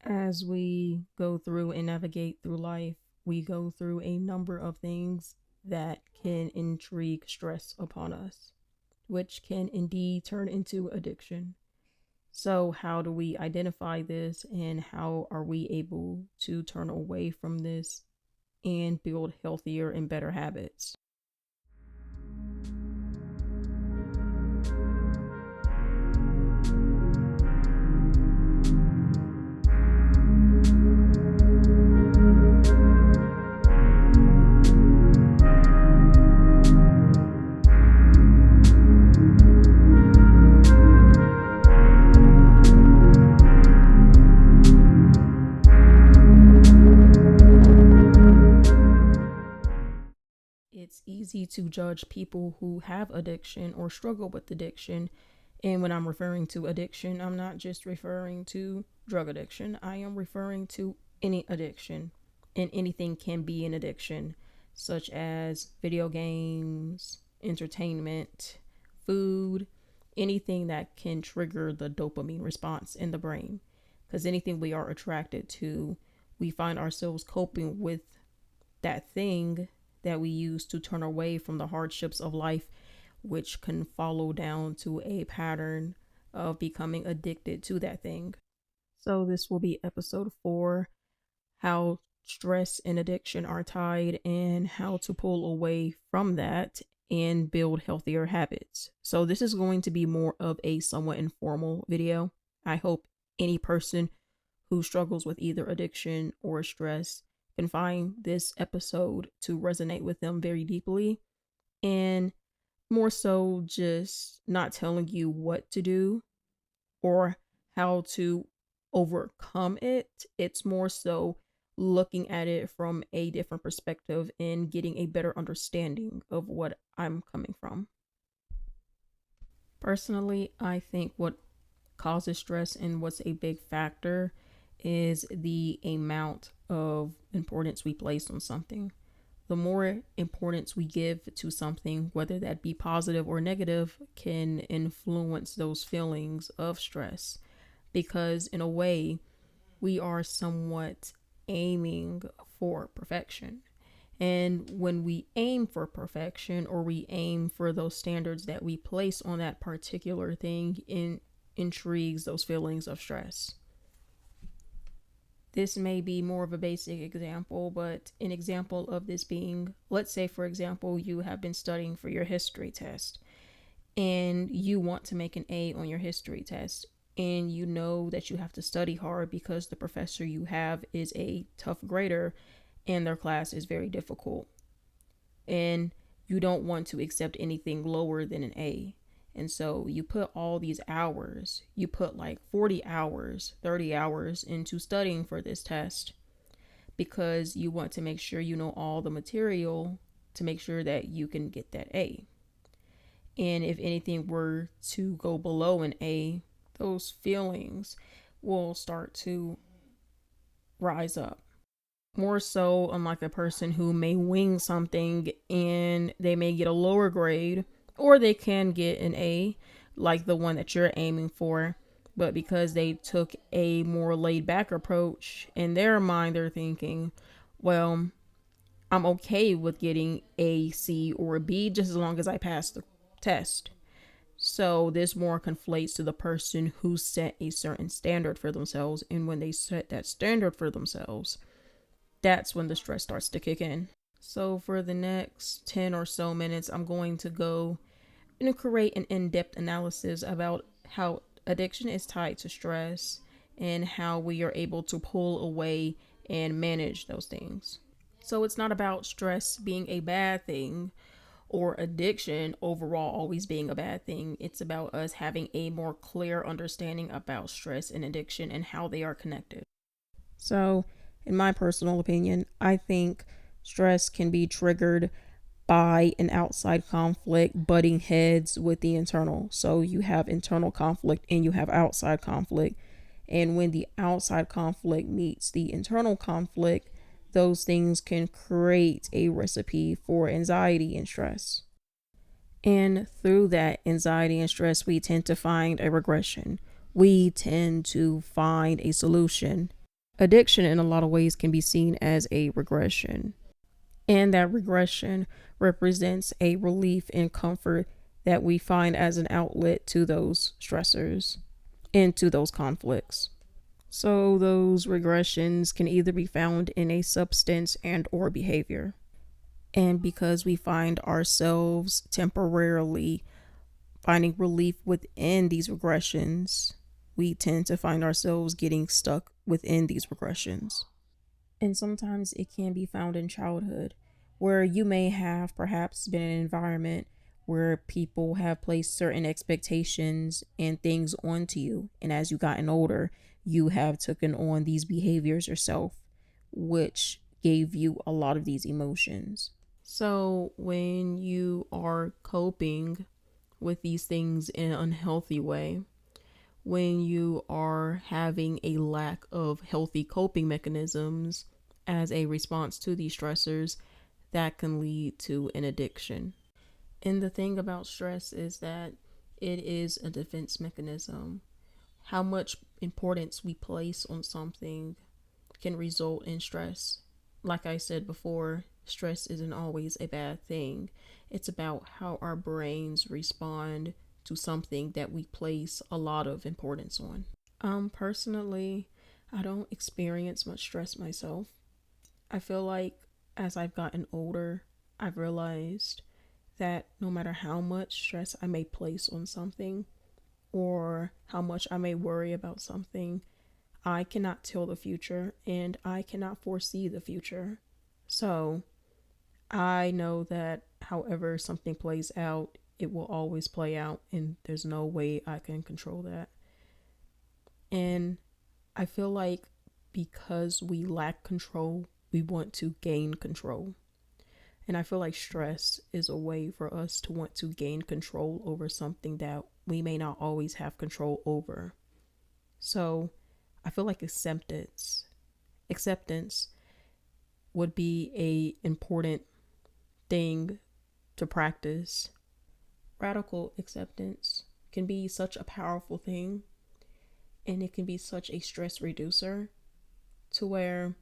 As we go through and navigate through life, we go through a number of things that can intrigue stress upon us, which can indeed turn into addiction. So, how do we identify this and how are we able to turn away from this and build healthier and better habits? It's easy to judge people who have addiction or struggle with addiction. And when I'm referring to addiction, I'm not just referring to drug addiction, I am referring to any addiction. And anything can be an addiction, such as video games, entertainment, food, anything that can trigger the dopamine response in the brain. Because anything we are attracted to, we find ourselves coping with that thing that we use to turn away from the hardships of life, which can follow down to a pattern of becoming addicted to that thing. So, this will be episode 4, how stress and addiction are tied and how to pull away from that and build healthier habits. So, this is going to be more of a somewhat informal video. I hope any person who struggles with either addiction or stress can find this episode to resonate with them very deeply, and more so just not telling you what to do or how to overcome it. It's more so looking at it from a different perspective and getting a better understanding of what I'm coming from. Personally, I think what causes stress and what's a big factor is the amount of importance we place on something. The more importance we give to something, whether that be positive or negative, can influence those feelings of stress. Because in a way, we are somewhat aiming for perfection. And when we aim for perfection or we aim for those standards that we place on that particular thing, intrigues those feelings of stress. This may be more of a basic example, but an example of this being, let's say, for example, you have been studying for your history test and you want to make an A on your history test. And you know that you have to study hard because the professor you have is a tough grader and their class is very difficult. And you don't want to accept anything lower than an A. And so you put all these hours, you put like 40 hours, 30 hours into studying for this test because you want to make sure you know all the material to make sure that you can get that A. And if anything were to go below an A, those feelings will start to rise up. More so, unlike a person who may wing something and they may get a lower grade, or they can get an A, like the one that you're aiming for, but because they took a more laid back approach, in their mind, they're thinking, well, I'm okay with getting A, C, or a B just as long as I pass the test. So this more conflates to the person who set a certain standard for themselves, and when they set that standard for themselves, that's when the stress starts to kick in. So for the next 10 or so minutes, I'm going to go and create an in-depth analysis about how addiction is tied to stress and how we are able to pull away and manage those things. So it's not about stress being a bad thing or addiction overall always being a bad thing. It's about us having a more clear understanding about stress and addiction and how they are connected. So, in my personal opinion, I think stress can be triggered by an outside conflict butting heads with the internal. So you have internal conflict and you have outside conflict. And when the outside conflict meets the internal conflict, those things can create a recipe for anxiety and stress. And through that anxiety and stress, we tend to find a regression. We tend to find a solution. Addiction, in a lot of ways, can be seen as a regression, and that regression represents a relief and comfort that we find as an outlet to those stressors and to those conflicts. So those regressions can either be found in a substance and or behavior. And because we find ourselves temporarily finding relief within these regressions, we tend to find ourselves getting stuck within these regressions. And sometimes it can be found in childhood, where you may have perhaps been in an environment where people have placed certain expectations and things onto you. And as you gotten older, you have taken on these behaviors yourself, which gave you a lot of these emotions. So when you are coping with these things in an unhealthy way, when you are having a lack of healthy coping mechanisms as a response to these stressors, that can lead to an addiction. And the thing about stress is that it is a defense mechanism. How much importance we place on something can result in stress. Like I said before, stress isn't always a bad thing. It's about how our brains respond to something that we place a lot of importance on. Personally, I don't experience much stress myself. I feel like as I've gotten older, I've realized that no matter how much stress I may place on something or how much I may worry about something, I cannot tell the future and I cannot foresee the future. So I know that however something plays out, it will always play out, and there's no way I can control that. And I feel like because we lack control, we want to gain control. And I feel like stress is a way for us to want to gain control over something that we may not always have control over. So I feel like acceptance would be a important thing to practice. Radical acceptance can be such a powerful thing, and it can be such a stress reducer to where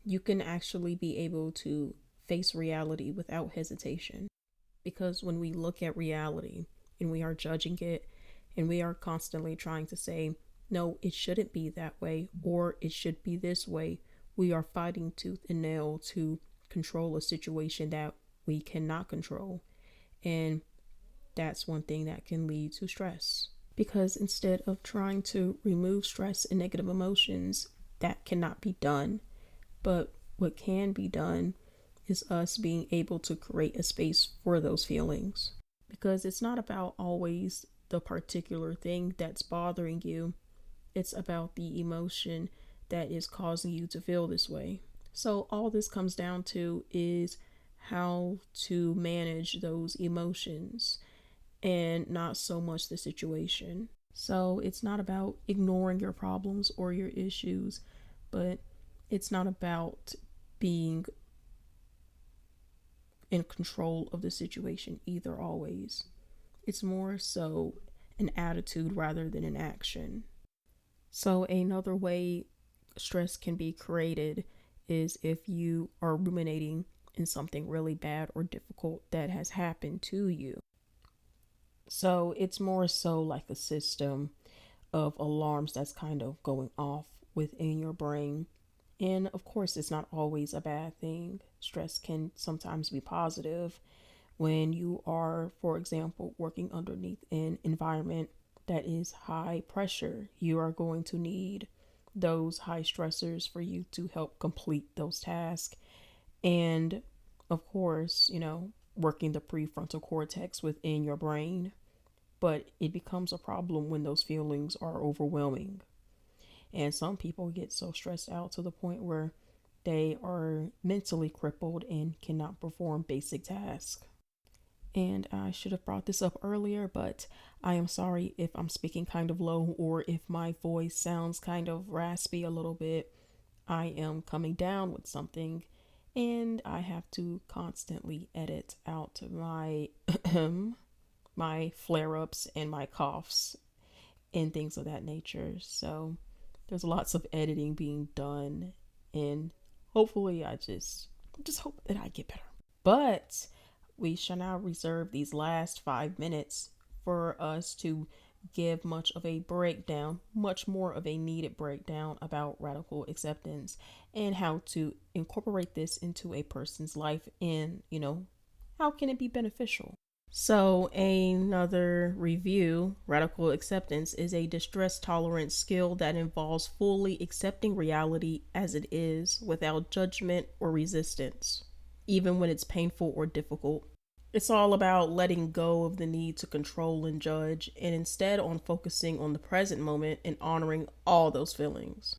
you can actually be able to face reality without hesitation. Because when we look at reality and we are judging it and we are constantly trying to say, no, it shouldn't be that way or it should be this way, we are fighting tooth and nail to control a situation that we cannot control. And that's one thing that can lead to stress. Because instead of trying to remove stress and negative emotions, that cannot be done. But what can be done is us being able to create a space for those feelings. Because it's not about always the particular thing that's bothering you, it's about the emotion that is causing you to feel this way. So, all this comes down to is how to manage those emotions and not so much the situation. So, it's not about ignoring your problems or your issues, but it's not about being in control of the situation either, always. It's more so an attitude rather than an action. So, another way stress can be created is if you are ruminating in something really bad or difficult that has happened to you. So, it's more so like a system of alarms that's kind of going off within your brain. And of course, it's not always a bad thing. Stress can sometimes be positive when you are, for example, working underneath an environment that is high pressure. You are going to need those high stressors for you to help complete those tasks. And of course, working the prefrontal cortex within your brain. But it becomes a problem when those feelings are overwhelming. And some people get so stressed out to the point where they are mentally crippled and cannot perform basic tasks. And I should have brought this up earlier, but I am sorry if I'm speaking kind of low or if my voice sounds kind of raspy a little bit. I am coming down with something and I have to constantly edit out my my flare-ups and my coughs and things of that nature. So There's lots of editing being done, and hopefully I just hope that I get better. But we shall now reserve these last 5 minutes for us to give much of a breakdown, much more of a needed breakdown about radical acceptance and how to incorporate this into a person's life and, how can it be beneficial? So, another review: radical acceptance is a distress tolerance skill that involves fully accepting reality as it is without judgment or resistance, even when it's painful or difficult. It's all about letting go of the need to control and judge, and instead on focusing on the present moment and honoring all those feelings.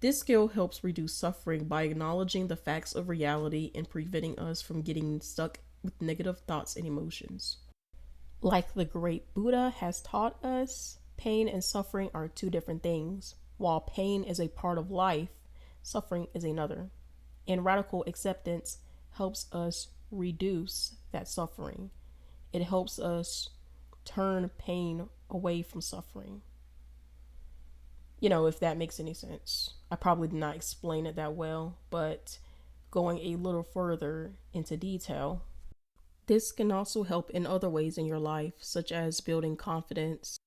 This skill helps reduce suffering by acknowledging the facts of reality and preventing us from getting stuck with negative thoughts and emotions. Like the great Buddha has taught us, pain and suffering are two different things. While pain is a part of life, suffering is another. And radical acceptance helps us reduce that suffering. It helps us turn pain away from suffering. If that makes any sense. I probably did not explain it that well, but going a little further into detail, this can also help in other ways in your life, such as building confidence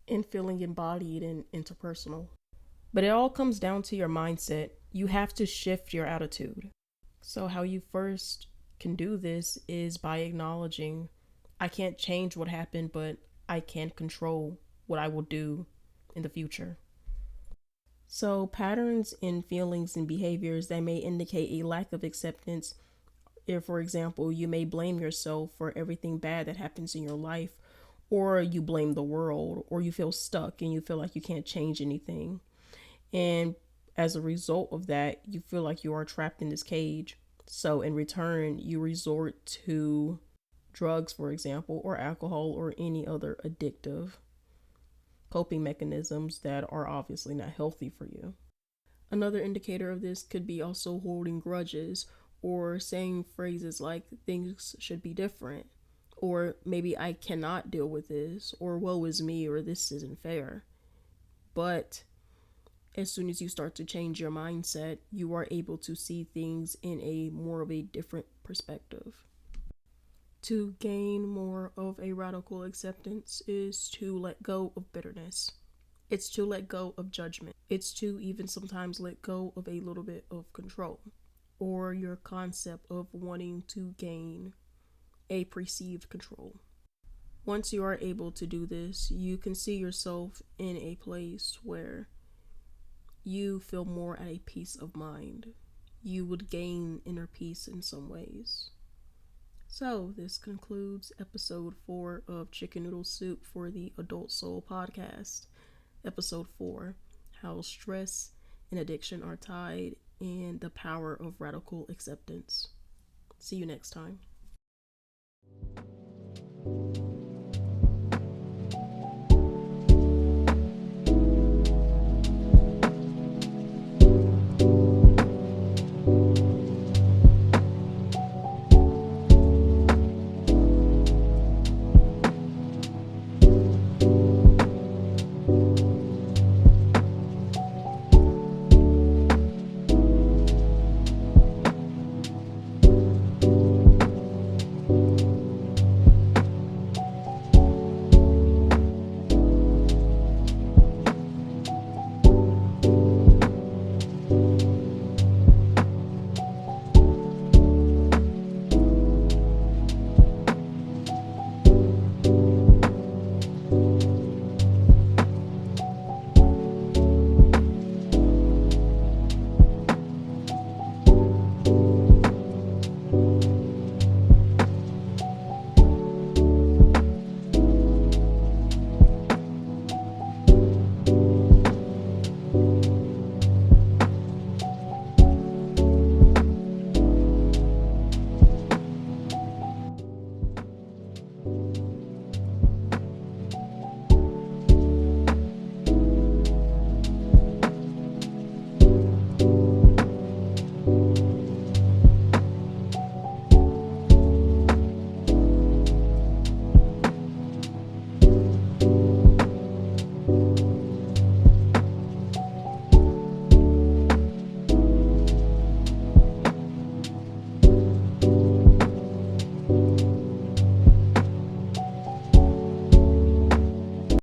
and feeling embodied and interpersonal. But it all comes down to your mindset. You have to shift your attitude. So, how you first can do this is by acknowledging, I can't change what happened, but I can control what I will do in the future. So, patterns in feelings and behaviors that may indicate a lack of acceptance. If, for example, you may blame yourself for everything bad that happens in your life, or you blame the world, or you feel stuck and you feel like you can't change anything. And as a result of that, you feel like you are trapped in this cage. So, in return, you resort to drugs, for example, or alcohol, or any other addictive coping mechanisms that are obviously not healthy for you. Another indicator of this could be also holding grudges or saying phrases like things should be different, or maybe I cannot deal with this, or woe is me, or this isn't fair. But as soon as you start to change your mindset, you are able to see things in a more of a different perspective. To gain more of a radical acceptance is to let go of bitterness. It's to let go of judgment. It's to even sometimes let go of a little bit of control or your concept of wanting to gain a perceived control. Once you are able to do this, you can see yourself in a place where you feel more at a peace of mind. You would gain inner peace in some ways. So, this concludes episode 4 of Chicken Noodle Soup for the Adult Soul podcast. Episode 4: How Stress and Addiction Are Tied, and the Power of Radical Acceptance. See you next time.